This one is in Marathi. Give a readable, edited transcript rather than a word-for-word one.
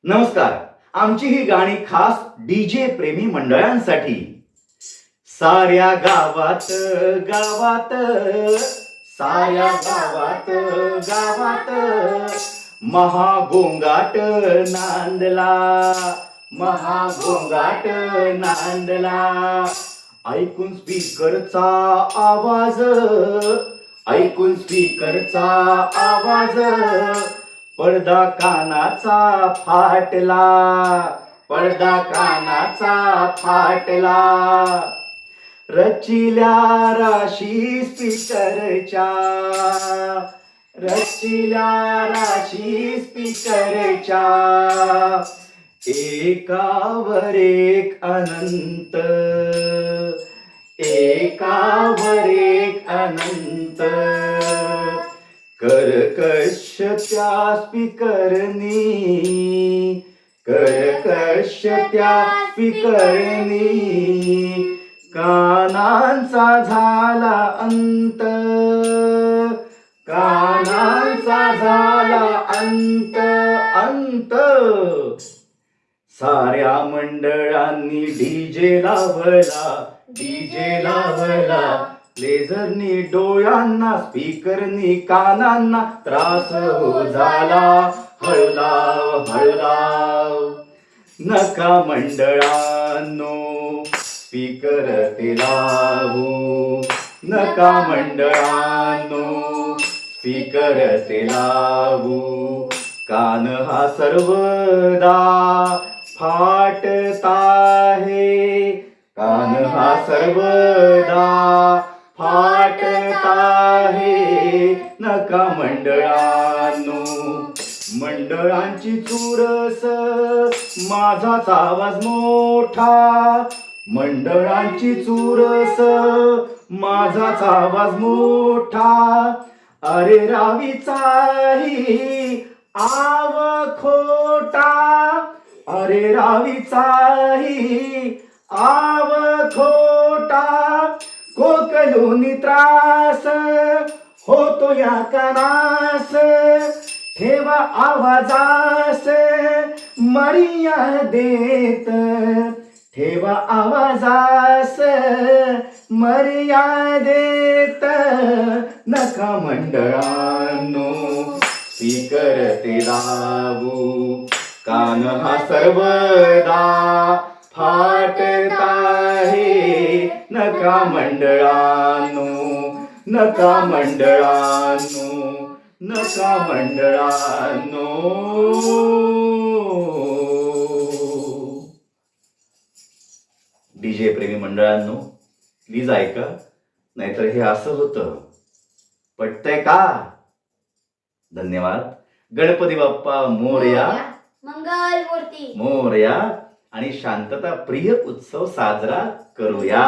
नमस्कार. आमची ही गाणी खास डीजे प्रेमी मंडळांसाठी. साऱ्या गावात गावात साऱ्या गावात गावात महागोंगाट नांदला, महागोंगाट नांदला. ऐकून स्पीकरचा आवाज, ऐकून स्पीकरचा आवाज, पडदा कानाचा फाटला, पडदा कानाचा फाटला. रचिल्या राशी स्पीकरच्या, रचिल्या राशी स्पीकरच्या, एकावर एक अनंत, एकावर एक अनंत. कर्कश त्या स्पीकरनी, कर्कश त्या स्पीकरनी, कानांचा झाला अंत, कानांचा झाला अंत अंत. साऱ्या मंडळांनी डीजे लावला, डीजे लावला. लेझरनी डोळ्यांना, स्पीकरनी कानांना त्रास हो झाला. हळूलाव हळूलाव. नका मंडळांनो स्पीकर ते लावू, नका मंडळांनो स्पीकर ते लावू. कान हा सर्वदा फाटत आहे, कान हा सर्वदा फाटत आहे. नका मंडळांनो मंडळांची चुरस, माझाच आवाज मोठा. मंडळांची चुरस, माझाच आवाज मोठा. अरे रावीचाही आव खोटा, अरे रावीचाही आव खोटा. कोकलूनी त्रास होतो या कानास, ठेवा आवाजास मर्यादेत, ठेवा आवाजास मर्यादेत. नका मंडळांनो स्पीकर ते लावू, कान हा सर्वदा फाटत आहे. नका मंडळांनो, नका मंडळांनो, नका मंडळांनो. डीजे प्रेमी मंडळांनो प्लीज ऐका, नाहीतर हे असं होतं. पटतंय का? धन्यवाद. गणपती बाप्पा मोरया, मंगल मूर्ती मोरया. आणि शांतता प्रिय उत्सव साजरा करूया.